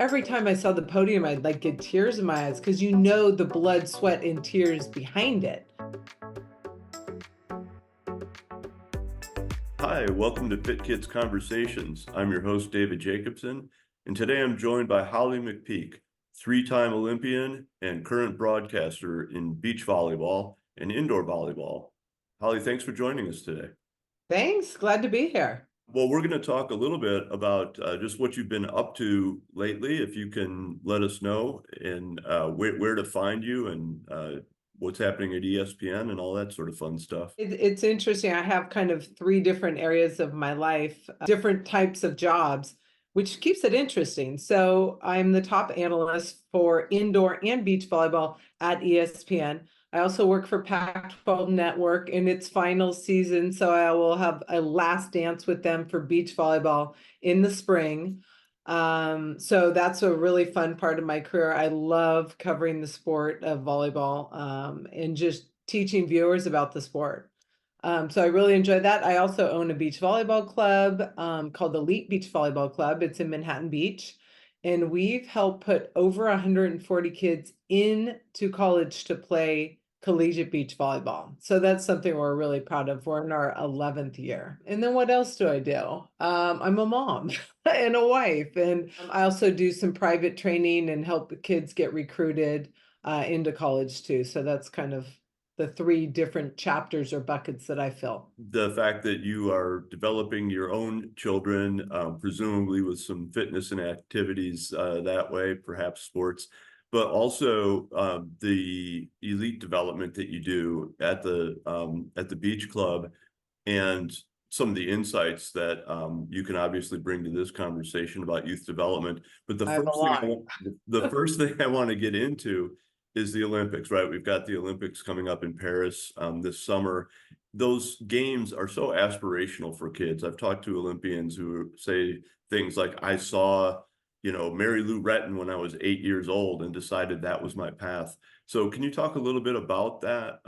every time I saw the podium, I'd like get tears in my eyes because you know the blood, sweat, and tears behind it. Hi, welcome to Fit Kids Conversations. I'm your host, David Jacobson, and today I'm joined by Holly McPeak, three-time Olympian and current broadcaster in beach volleyball and indoor volleyball. Holly, thanks for joining us today. Thanks, glad to be here. Well, we're going to talk a little bit about just what you've been up to lately, if you can let us know, and where to find you and what's happening at ESPN and all that sort of fun stuff. It's interesting. I have kind of three different areas of my life, different types of jobs, which keeps it interesting. So I'm the top analyst for indoor and beach volleyball at ESPN. I also work for Pac-12 Network in its final season, so I will have a last dance with them for beach volleyball in the spring. So that's a really fun part of my career. I love covering the sport of volleyball and just teaching viewers about the sport. So I really enjoy that. I also own a beach volleyball club called Elite Beach Volleyball Club. It's in Manhattan Beach. And we've helped put over 140 kids into college to play collegiate beach volleyball. So that's something we're really proud of. We're in our 11th year. And then what else do I do? I'm a mom and a wife. And I also do some private training and help kids get recruited into college too. So that's kind of the three different chapters or buckets that I fill. The fact that you are developing your own children, presumably with some fitness and activities that way, perhaps sports, but also the elite development that you do at the beach club, and some of the insights that you can obviously bring to this conversation about youth development. But the first thing I want to get into is the Olympics, right? We've got the Olympics coming up in Paris this summer. Those games are so aspirational for kids. I've talked to Olympians who say things like, I saw, Mary Lou Retton when I was 8 years old and decided that was my path. So can you talk a little bit about that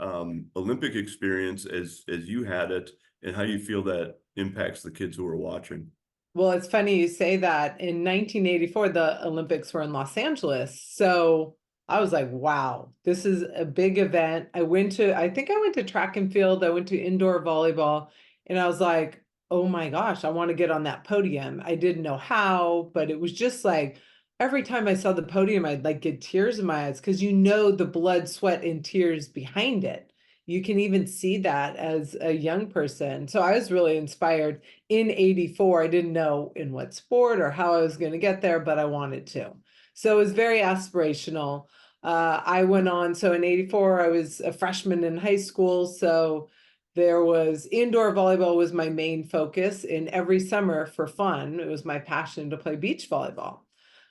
Olympic experience as you had it and how you feel that impacts the kids who are watching? Well, it's funny you say that. In 1984, the Olympics were in Los Angeles. So I was like, wow, this is a big event. I think I went to track and field. I went to indoor volleyball, and I was like, oh my gosh, I want to get on that podium. I didn't know how, but it was just like every time I saw the podium, I'd like get tears in my eyes because you know the blood, sweat, and tears behind it. You can even see that as a young person. So I was really inspired in 84. I didn't know in what sport or how I was going to get there, but I wanted to. So it was very aspirational. I went on, so in 84, I was a freshman in high school. So there was indoor volleyball was my main focus. And every summer for fun, it was my passion to play beach volleyball.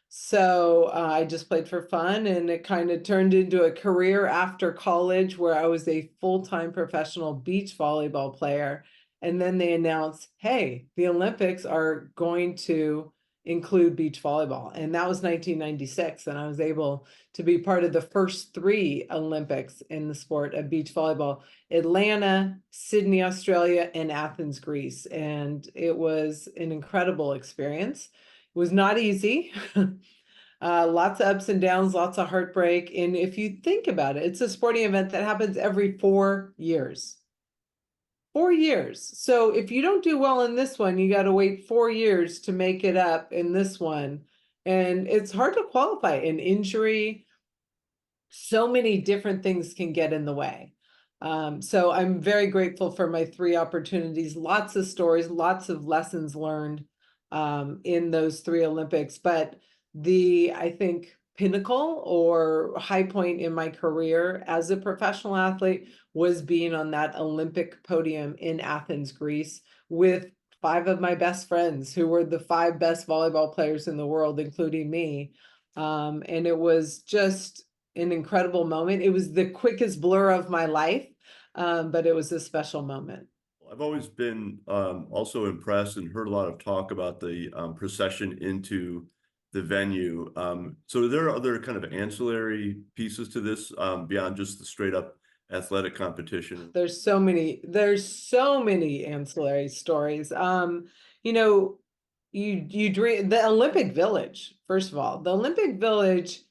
So I just played for fun, and it kind of turned into a career after college where I was a full-time professional beach volleyball player. And then they announced, hey, the Olympics are going to include beach volleyball. And that was 1996. And I was able to be part of the first three Olympics in the sport of beach volleyball: Atlanta, Sydney, Australia, and Athens, Greece. And it was an incredible experience. It was not easy. Lots of ups and downs, lots of heartbreak. And if you think about it, it's a sporting event that happens every 4 years. 4 years. So if you don't do well in this one, you got to wait 4 years to make it up in this one. And it's hard to qualify. An injury, so many different things can get in the way. So I'm very grateful for my three opportunities, lots of stories, lots of lessons learned in those three Olympics. But I think, pinnacle or high point in my career as a professional athlete was being on that Olympic podium in Athens, Greece, with 5 of my best friends who were the 5 best volleyball players in the world, including me. And it was just an incredible moment. It was the quickest blur of my life, but it was a special moment. I've always been also impressed and heard a lot of talk about the procession into the venue. So there are other kind of ancillary pieces to this beyond just the straight up athletic competition. There's so many ancillary stories. You know, you dream the Olympic Village, first of all. The Olympic Village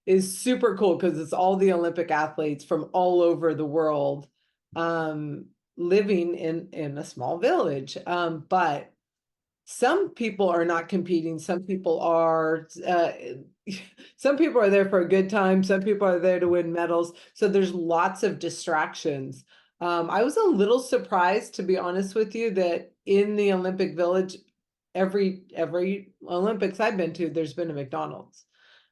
is super cool because it's all the Olympic athletes from all over the world living in a small village. But some people are not competing. Some people are some people are there for a good time. Some people are there to win medals. So there's lots of distractions. I was a little surprised, to be honest with you, that in the Olympic Village, every Olympics I've been to, there's been a McDonald's.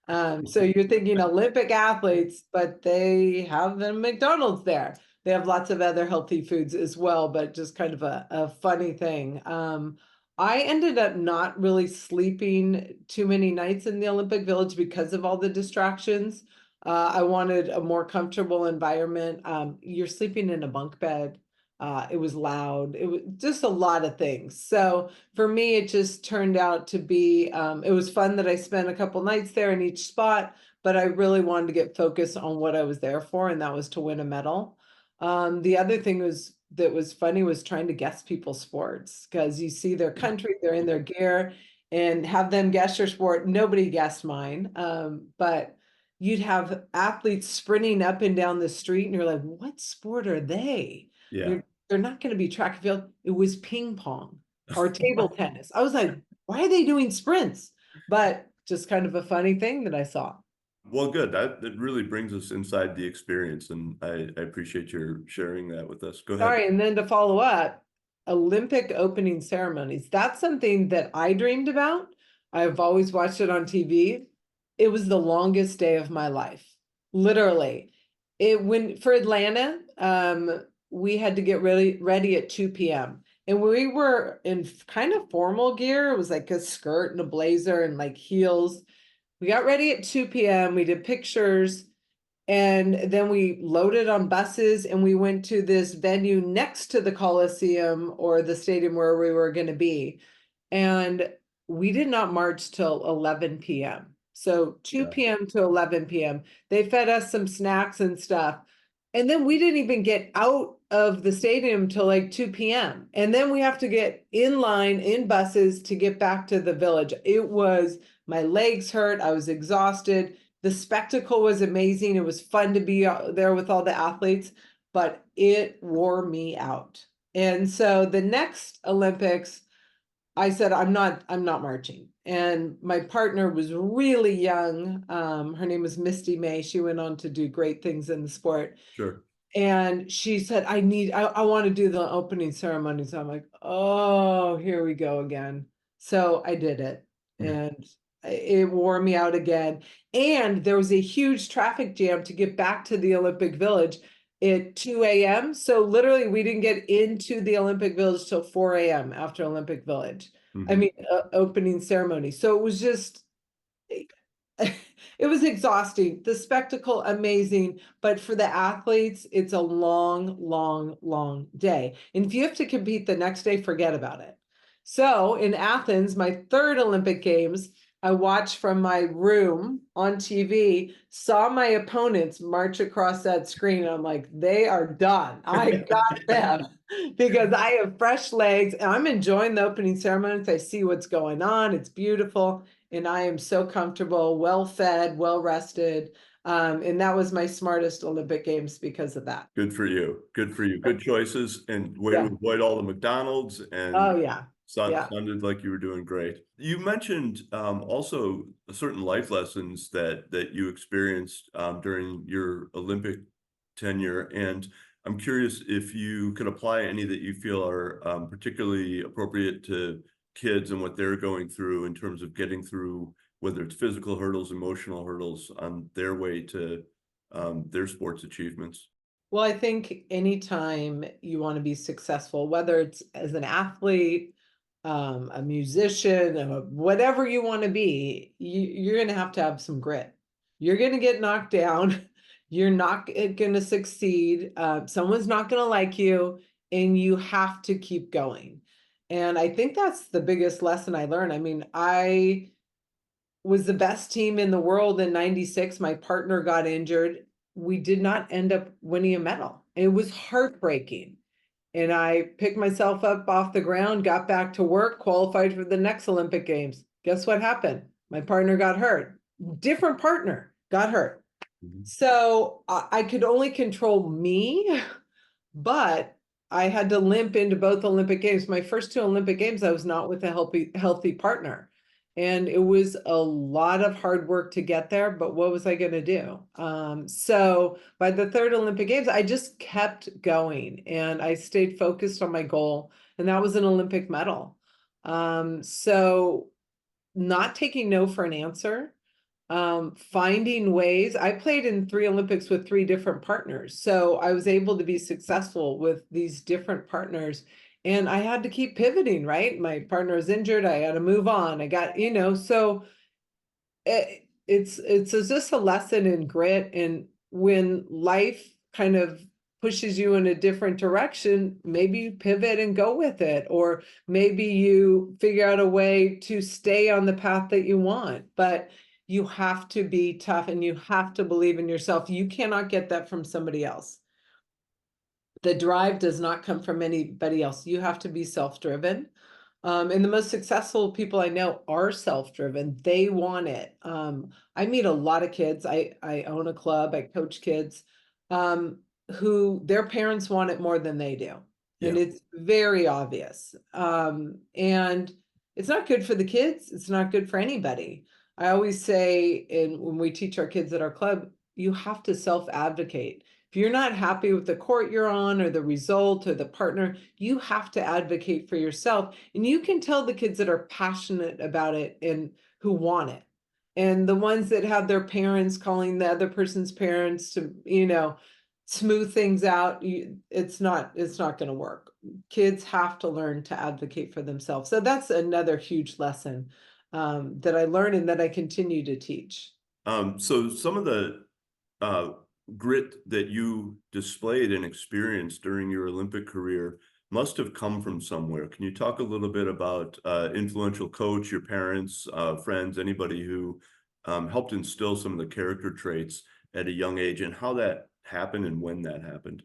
So you're thinking Olympic athletes, but they have a McDonald's there. They have lots of other healthy foods as well, but just kind of a funny thing. I ended up not really sleeping too many nights in the Olympic Village because of all the distractions. I wanted a more comfortable environment. You're sleeping in a bunk bed. It was loud. It was just a lot of things. So for me, it just turned out to be, it was fun that I spent a couple nights there in each spot, but I really wanted to get focused on what I was there for, and that was to win a medal. The other thing that was funny was trying to guess people's sports, because you see their country, they're in their gear, and have them guess your sport. Nobody guessed mine, but you'd have athletes sprinting up and down the street, and you're like, what sport are they? Yeah. They're not going to be track and field. It was ping pong or table tennis. I was like, why are they doing sprints? But just kind of a funny thing that I saw. Well, good. That really brings us inside the experience, and I appreciate your sharing that with us. Go ahead. Sorry, and then to follow up, Olympic opening ceremonies. That's something that I dreamed about. I've always watched it on TV. It was the longest day of my life. Literally. It when for Atlanta, we had to get ready at 2 p.m. And we were in kind of formal gear. It was like a skirt and a blazer and like heels. We got ready at 2 p.m. We did pictures, and then we loaded on buses and we went to this venue next to the Coliseum or the stadium where we were going to be. And we did not march till 11 p.m. So 2 p.m. to 11 p.m. They fed us some snacks and stuff. And then we didn't even get out of the stadium till like 2 p.m. And then we have to get in line in buses to get back to the village. It was, my legs hurt. I was exhausted. The spectacle was amazing. It was fun to be there with all the athletes, but it wore me out. And so the next Olympics, I said, I'm not marching. And my partner was really young. Her name was Misty May. She went on to do great things in the sport. Sure. And she said, I want to do the opening ceremony. So I'm like, oh, here we go again. So I did it. And it wore me out again. And there was a huge traffic jam to get back to the Olympic Village at 2 a.m. So literally we didn't get into the Olympic Village till 4 a.m. after Olympic Village. I mean, opening ceremony. So it was just, it was exhausting. The spectacle, amazing. But for the athletes, it's a long, long, long day. And if you have to compete the next day, forget about it. So in Athens, my third Olympic Games, I watched from my room on TV, saw my opponents march across that screen. And I'm like, they are done. I got them because I have fresh legs and I'm enjoying the opening ceremonies. I see what's going on. It's beautiful. And I am so comfortable, well fed, well rested. And that was my smartest Olympic Games because of that. Good for you. Good for you. Good choices, and way to avoid all the McDonald's. And oh yeah. Sounded like you were doing great. You mentioned also certain life lessons that you experienced during your Olympic tenure, and I'm curious if you could apply any that you feel are particularly appropriate to kids and what they're going through in terms of getting through, whether it's physical hurdles, emotional hurdles on their way to their sports achievements. Well, I think anytime you want to be successful, whether it's as an athlete, a musician, whatever you want to be, you're going to have some grit. You're going to get knocked down. You're not going to succeed. Someone's not going to like you, and you have to keep going. And I think that's the biggest lesson I learned. I mean, I was the best team in the world in 96. My partner got injured. We did not end up winning a medal. It was heartbreaking. And I picked myself up off the ground, got back to work, qualified for the next Olympic Games. Guess what happened? My partner got hurt. Different partner got hurt. Mhm. So I could only control me, but I had to limp into both Olympic Games. My first two Olympic Games, I was not with a healthy partner. And it was a lot of hard work to get there, but what was I going to do? So by the third Olympic Games, I just kept going and I stayed focused on my goal, and that was an Olympic medal. So not taking no for an answer, finding ways. I played in 3 Olympics with 3 different partners, so I was able to be successful with these different partners, and I had to keep pivoting, right? My partner was injured, I had to move on, I got, so it's just a lesson in grit, and when life kind of pushes you in a different direction, maybe you pivot and go with it, or maybe you figure out a way to stay on the path that you want. But you have to be tough and you have to believe in yourself. You cannot get that from somebody else. The drive does not come from anybody else. You have to be self-driven. And the most successful people I know are self-driven. They want it. I meet a lot of kids. I own a club. I coach kids who their parents want it more than they do. And Yeah. it's very obvious. And it's not good for the kids. It's not good for anybody. I always say, and when we teach our kids at our club, you have to self-advocate. If you're not happy with the court you're on or the result or the partner, you have to advocate for yourself. And you can tell the kids that are passionate about it and who want it. And the ones that have their parents calling the other person's parents to, smooth things out, it's not going to work. Kids have to learn to advocate for themselves. So that's another huge lesson that I learned and that I continue to teach. So some of the uh, grit that you displayed and experienced during your Olympic career must have come from somewhere. Can you talk a little bit about influential coach, your parents, friends, anybody who helped instill some of the character traits at a young age, and how that happened and when that happened?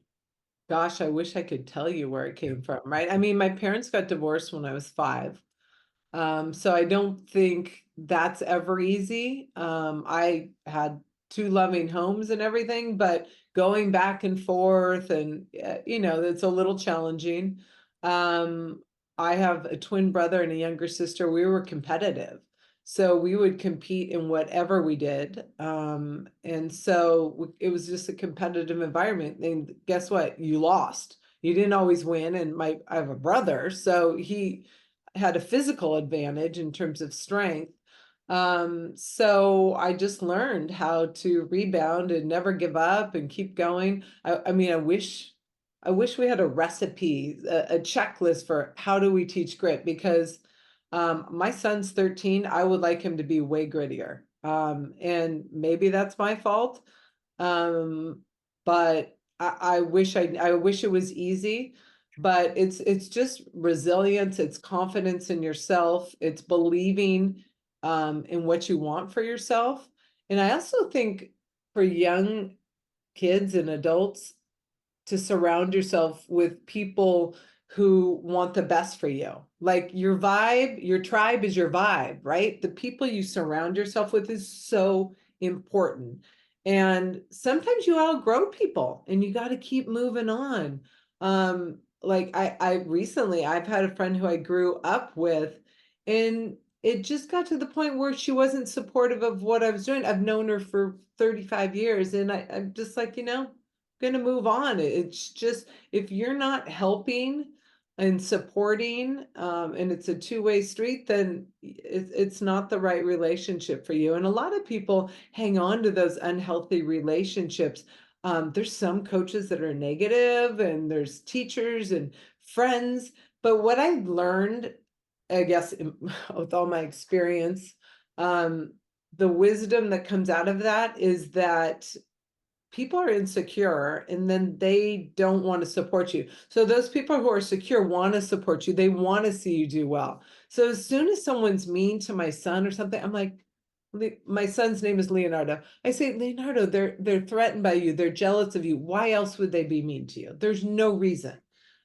Gosh, I wish I could tell you where it came from, right? I mean, my parents got divorced when I was 5. So I don't think that's ever easy. I had 2 loving homes and everything, but going back and forth and, it's a little challenging. Um, I have a twin brother and a younger sister. We were competitive. So we would compete in whatever we did. And so it was just a competitive environment. And guess what? You lost. You didn't always win. And I have a brother, so he had a physical advantage in terms of strength. So I just learned how to rebound and never give up and keep going. I mean, I wish we had a recipe, a checklist for how do we teach grit, because my son's 13. I would like him to be way grittier. And maybe that's my fault. But I wish I wish it was easy, but it's just resilience, it's confidence in yourself, it's believing in what you want for yourself. And I also think for young kids and adults, to surround yourself with people who want the best for you. Like your vibe, your tribe is your vibe, right? The people you surround yourself with is so important. And sometimes you outgrow people and you got to keep moving on. Like I recently, I've had a friend who I grew up with, and it just got to the point where she wasn't supportive of what I was doing. I've known her for 35 years, and I'm just like, going to move on. It's just, if you're not helping and supporting, and it's a two-way street, then it's not the right relationship for you. And a lot of people hang on to those unhealthy relationships. There's some coaches that are negative, and there's teachers and friends. But what I learned, I guess, with all my experience, the wisdom that comes out of that is that people are insecure and then they don't want to support you. So those people who are secure want to support you. They want to see you do well. So as soon as someone's mean to my son or something, I'm like, my son's name is Leonardo. I say, Leonardo, they're threatened by you. They're jealous of you. Why else would they be mean to you? There's no reason.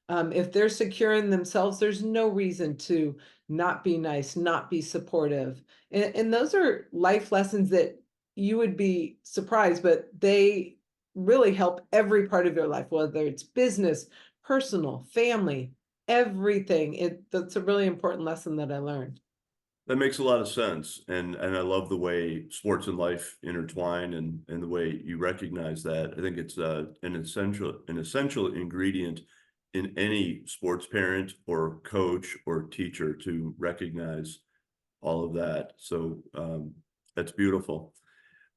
If they're secure in themselves, there's no reason to not be nice, not be supportive. And those are life lessons that you would be surprised, but they really help every part of your life, whether it's business, personal, family, everything. That's a really important lesson that I learned. That makes a lot of sense, and I love the way sports and life intertwine, and the way you recognize that. I think it's an essential ingredient in any sports parent or coach or teacher to recognize all of that. So that's beautiful.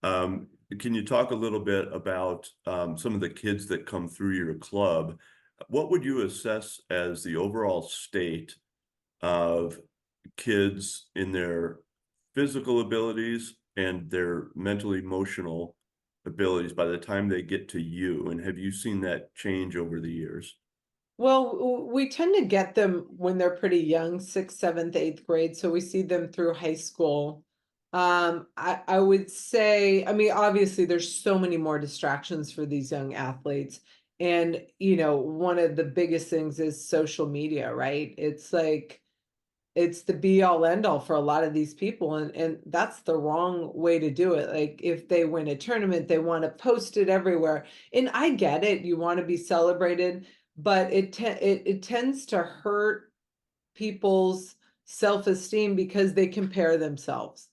Can you talk a little bit about some of the kids that come through your club? What would you assess as the overall state of kids in their physical abilities and their mental emotional abilities by the time they get to you? And have you seen that change over the years? Well, we tend to get them when they're pretty young, sixth, seventh, eighth grade. So we see them through high school. I would say, I mean, obviously, there's so many more distractions for these young athletes. And, one of the biggest things is social media, right? It's like, it's the be all end all for a lot of these people. And that's the wrong way to do it. Like, if they win a tournament, they want to post it everywhere. And I get it. You want to be celebrated, but it tends to hurt people's self-esteem because they compare themselves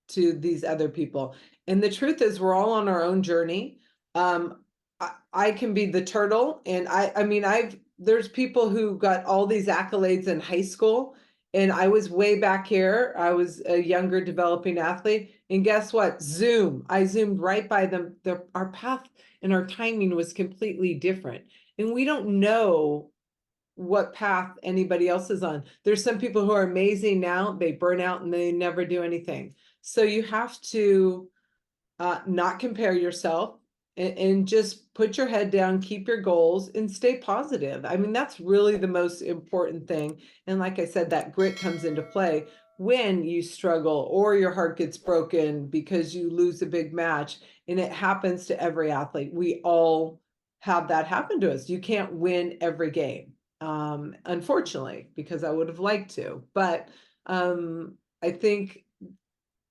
to these other people. And the truth is we're all on our own journey. I can be the turtle, and I mean there's people who got all these accolades in high school, and I was way back here. I was a younger developing athlete, and guess what? I zoomed right by them. Our path and our timing was completely different. And we don't know what path anybody else is on. There's some people who are amazing now, they burn out and they never do anything. So you have to not compare yourself, and just put your head down, keep your goals, and stay positive. I mean, that's really the most important thing. And like I said, that grit comes into play when you struggle or your heart gets broken because you lose a big match. And it happens to every athlete. We all have that happen to us. You can't win every game, unfortunately, because I would have liked to. But I think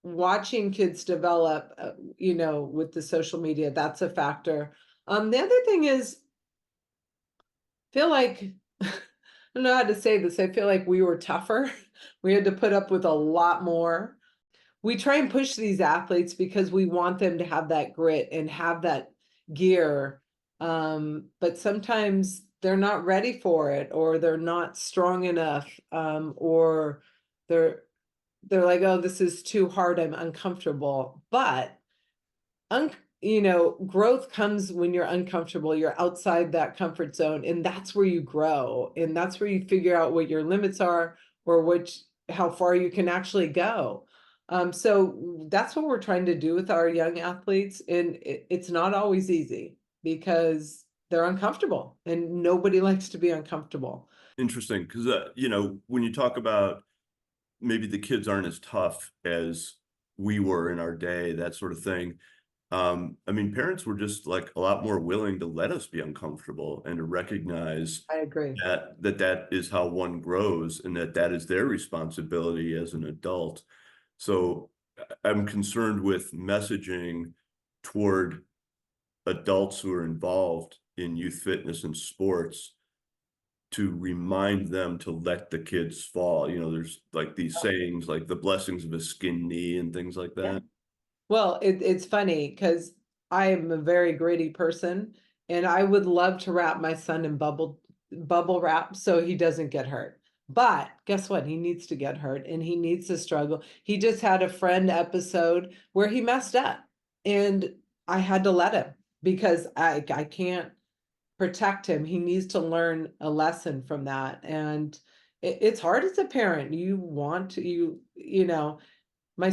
watching kids develop, with the social media, that's a factor. The other thing is, feel like, I don't know how to say this. I feel like we were tougher. We had to put up with a lot more. We try and push these athletes because we want them to have that grit and have that gear. But sometimes they're not ready for it, or they're not strong enough, or they're they're like, oh, this is too hard, I'm uncomfortable. But growth comes when you're uncomfortable, you're outside that comfort zone, and that's where you grow, and that's where you figure out what your limits are, or how far you can actually go. So that's what we're trying to do with our young athletes, and it's not always easy because they're uncomfortable, and nobody likes to be uncomfortable. Interesting, because when you talk about maybe the kids aren't as tough as we were in our day, that sort of thing. I mean, parents were just like a lot more willing to let us be uncomfortable and to recognize I agree. that is how one grows, and that is their responsibility as an adult. So I'm concerned with messaging toward adults who are involved in youth fitness and sports to remind them to let the kids fall. There's like these sayings like the blessings of a skin knee and things like Yeah. that. Well, it's funny because I am a very gritty person, and I would love to wrap my son in bubble wrap so he doesn't get hurt. But guess what? He needs to get hurt, and he needs to struggle. He just had a friend episode where he messed up, and I had to let him because I can't protect him. He needs to learn a lesson from that. And it's hard as a parent. You want to, my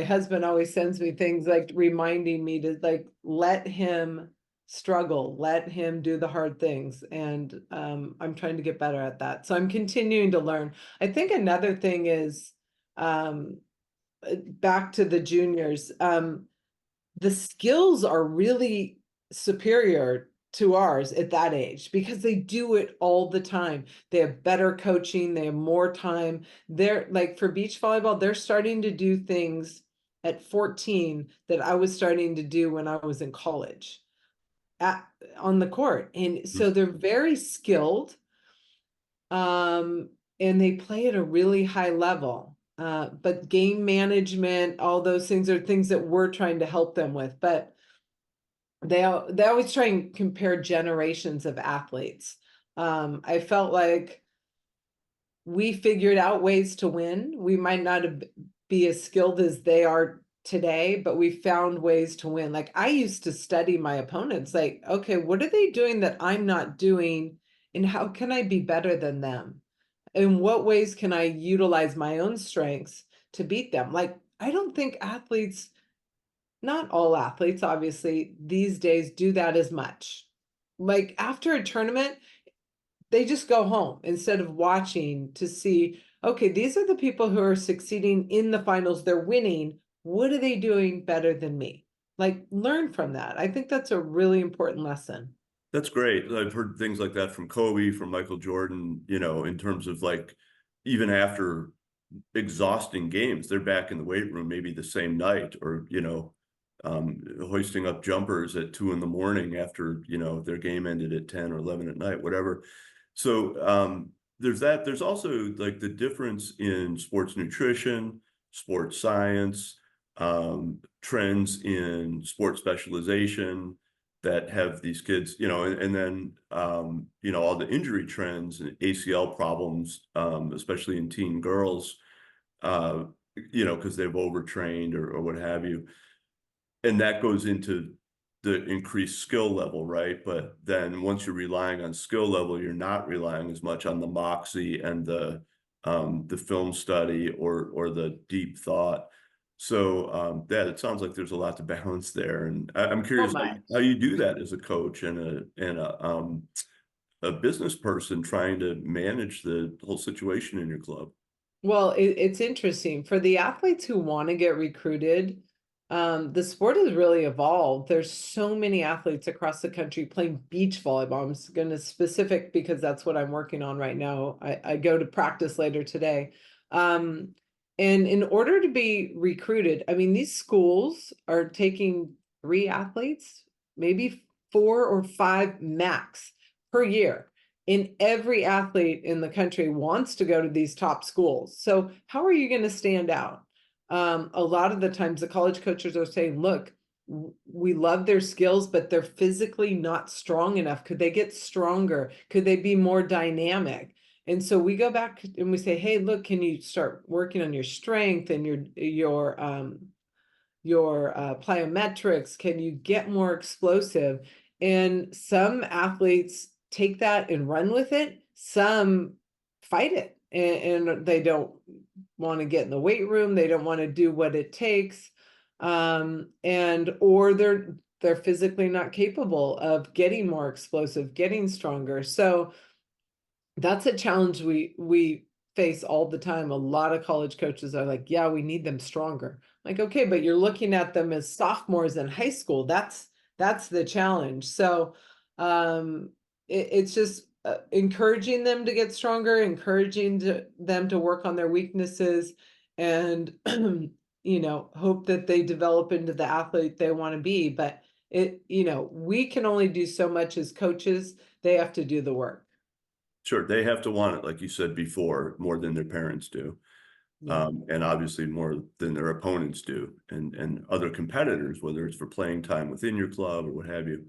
husband always sends me things like reminding me to like let him struggle, let him do the hard things, and I'm trying to get better at that. So I'm continuing to learn. I think another thing is, um, back to the juniors. The skills are really superior to ours at that age because they do it all the time. They have better coaching, they have more time. They're like for beach volleyball, they're starting to do things at 14 that I was starting to do when I was in college at, on the court. And so they're very skilled, and they play at a really high level. But game management, all those things are things that we're trying to help them with. But they always try and compare generations of athletes. I felt like we figured out ways to win. We might not be as skilled as they are today, but we found ways to win. Like I used to study my opponents, like, okay, what are they doing that I'm not doing? And how can I be better than them? In what ways can I utilize my own strengths to beat them? Like, I don't think athletes, not all athletes, obviously, these days do that as much. Like after a tournament, they just go home instead of watching to see, okay, these are the people who are succeeding in the finals. They're winning. What are they doing better than me? Like learn from that. I think that's a really important lesson. That's great. I've heard things like that from Kobe, from Michael Jordan, you know, in terms of like, even after exhausting games, they're back in the weight room maybe the same night, or, you know, hoisting up jumpers at 2 in the morning after, you know, their game ended at 10 or 11 at night, whatever. So there's that. There's also like the difference in sports nutrition, sports science, trends in sports specialization that have these kids, you know, and then, you know, all the injury trends and ACL problems, especially in teen girls, uh, you know, because they've overtrained or what have you. And that goes into the increased skill level, right? But then once you're relying on skill level, you're not relying as much on the moxie and the film study or the deep thought. So that it sounds like there's a lot to balance there, and I'm So curious much. how you do that as a coach and a business person trying to manage the whole situation in your club. Well, it's interesting for the athletes who want to get recruited. The sport has really evolved. There's so many athletes across the country playing beach volleyball. I'm going to specific because that's what I'm working on right now. I go to practice later today. And in order to be recruited, I mean, these schools are taking 3 athletes, maybe 4 or 5 max per year. And every athlete in the country wants to go to these top schools. So how are you going to stand out? A lot of the times the college coaches are saying, look, we love their skills, but they're physically not strong enough. Could they get stronger? Could they be more dynamic? And so we go back and we say, hey, look, can you start working on your strength and your plyometrics? Can you get more explosive? And some athletes take that and run with it. Some fight it and they don't want to get in the weight room. They don't want to do what it takes. And or they're physically not capable of getting more explosive, getting stronger. So that's a challenge we face all the time. A lot of college coaches are like, yeah, we need them stronger. Like, okay, but you're looking at them as sophomores in high school. That's the challenge. So it's just encouraging them to get stronger, encouraging them to work on their weaknesses, and you know, hope that they develop into the athlete they want to be. But you know, we can only do so much as coaches. They have to do the work. Sure, they have to want it, like you said before, more than their parents do. Yeah. And obviously more than their opponents do, and other competitors, whether it's for playing time within your club or what have you.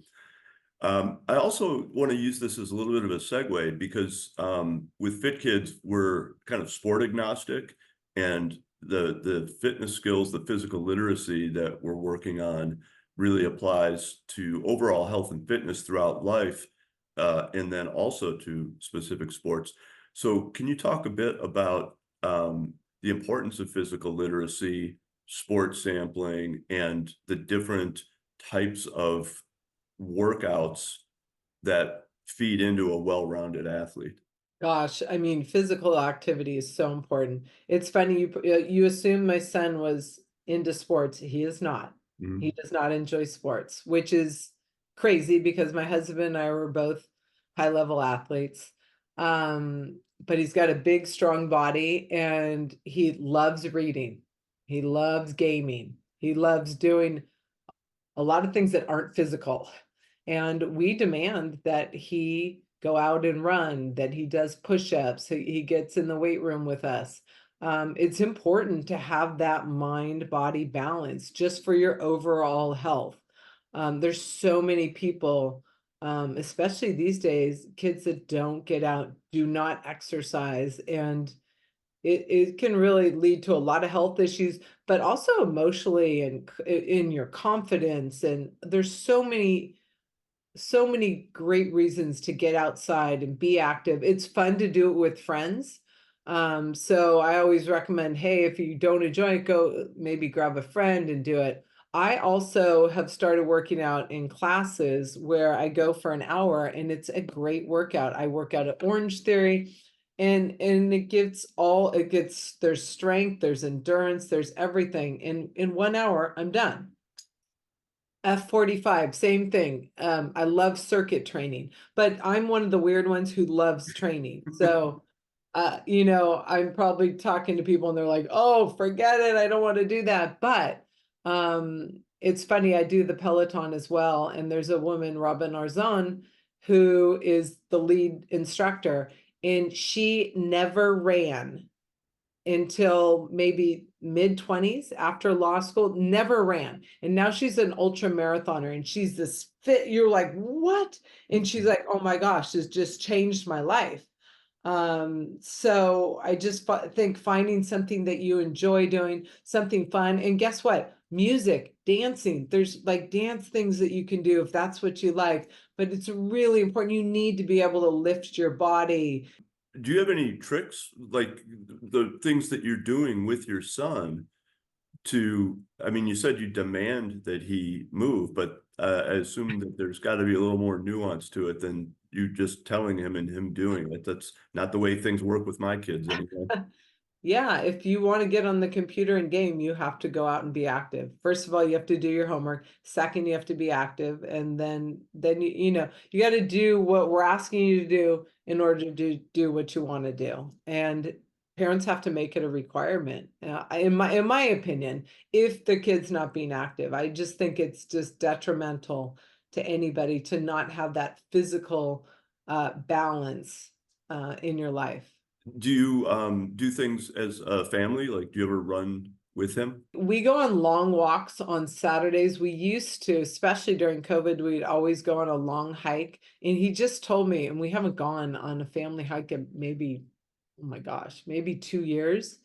I also want to use this as a little bit of a segue because with Fit Kids, we're kind of sport agnostic, and the fitness skills, the physical literacy that we're working on really applies to overall health and fitness throughout life, and then also to specific sports. So can you talk a bit about the importance of physical literacy, sports sampling, and the different types of workouts that feed into a well-rounded athlete? Gosh, I mean, physical activity is so important. It's funny you assume my son was into sports. He is not. He Mhm. does not enjoy sports, which is crazy because my husband and I were both high level athletes. But he's got a big, strong body and he loves reading. He loves gaming. He loves doing a lot of things that aren't physical. And we demand that he go out and run, that he does push-ups, he gets in the weight room with us. It's important to have that mind-body balance just for your overall health. There's so many people, especially these days, kids that don't get out, do not exercise, and it can really lead to a lot of health issues, but also emotionally and in your confidence. And there's so many great reasons to get outside and be active. It's fun to do it with friends. So I always recommend, hey, if you don't enjoy it, go maybe grab a friend and do it. I also have started working out in classes where I go for an hour and it's a great workout. I work out at Orange Theory and it gets there's strength, there's endurance, there's everything. In 1 hour, I'm done. F45, same thing. I love circuit training, but I'm one of the weird ones who loves training. So, I'm probably talking to people and they're like, oh, forget it. I don't want to do that. But it's funny, I do the Peloton as well. And there's a woman, Robin Arzon, who is the lead instructor, and she never ran until maybe mid-20s after law school, never ran. And now she's an ultra marathoner and she's this fit. You're like, what? And she's like, oh my gosh, this just changed my life. So I just think finding something that you enjoy doing, something fun. And guess what? Music, dancing, there's like dance things that you can do if that's what you like, but it's really important. You need to be able to lift your body. Do you have any tricks, like the things that you're doing with your son to, I mean, you said you demand that he move, but I assume that there's got to be a little more nuance to it than you just telling him and him doing it. That's not the way things work with my kids anyway. Yeah, if you want to get on the computer and game, you have to go out and be active. First of all, you have to do your homework. Second, you have to be active. And then you got to do what we're asking you to do in order to do what you want to do. And parents have to make it a requirement. In my opinion, if the kid's not being active, I just think it's just detrimental to anybody to not have that physical balance in your life. Do you do things as a family? Like, do you ever run with him? We go on long walks on Saturdays. We used to, especially during COVID, we'd always go on a long hike. And he just told me, and we haven't gone on a family hike in maybe, oh my gosh, maybe 2 years,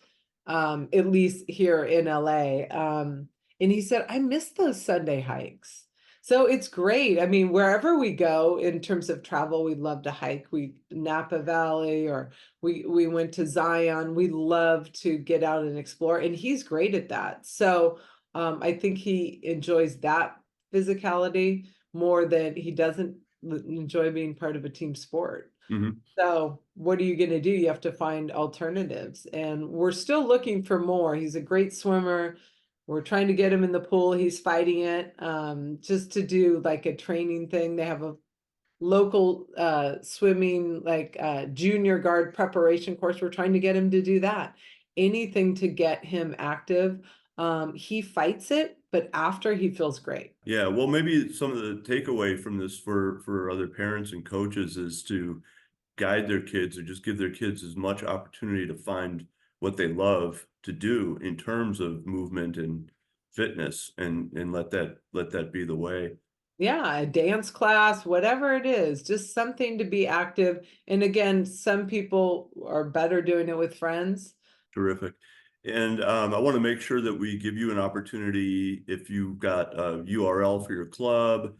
at least here in LA. And he said, I miss those Sunday hikes. So it's great. I mean, wherever we go in terms of travel, we love to hike. We Napa Valley, or we went to Zion. We love to get out and explore, and he's great at that. So I think he enjoys that physicality more than he doesn't enjoy being part of a team sport. Mhm. So what are you going to do? You have to find alternatives, and we're still looking for more. He's a great swimmer. We're trying to get him in the pool. He's fighting it, just to do like a training thing. They have a local swimming, like junior guard preparation course. We're trying to get him to do that. Anything to get him active. He fights it, but after he feels great. Yeah, well, maybe some of the takeaway from this for other parents and coaches is to guide their kids or just give their kids as much opportunity to find what they love to do in terms of movement and fitness, and let that be the way. Yeah, a dance class, whatever it is, just something to be active. And again, some people are better doing it with friends. Terrific. And I want to make sure that we give you an opportunity if you've got a URL for your club,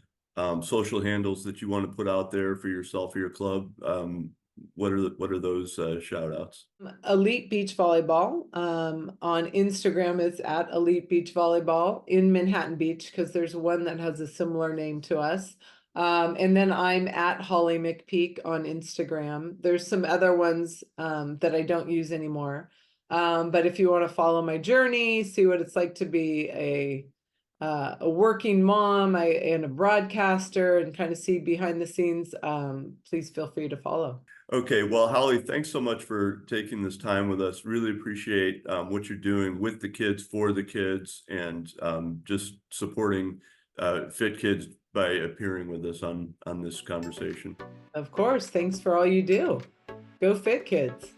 social handles that you want to put out there for yourself or your club. What are those shout outs? Elite Beach Volleyball. On Instagram, it's at Elite Beach Volleyball in Manhattan Beach, because there's one that has a similar name to us. And then I'm at Holly McPeak on Instagram. There's some other ones that I don't use anymore. But if you want to follow my journey, see what it's like to be a working mom and a broadcaster and kind of see behind the scenes, please feel free to follow. Okay, well, Holly, thanks so much for taking this time with us. Really appreciate what you're doing with the kids, for the kids, and just supporting fit kids by appearing with us on this conversation. Of course, thanks for all you do. Go Fit Kids.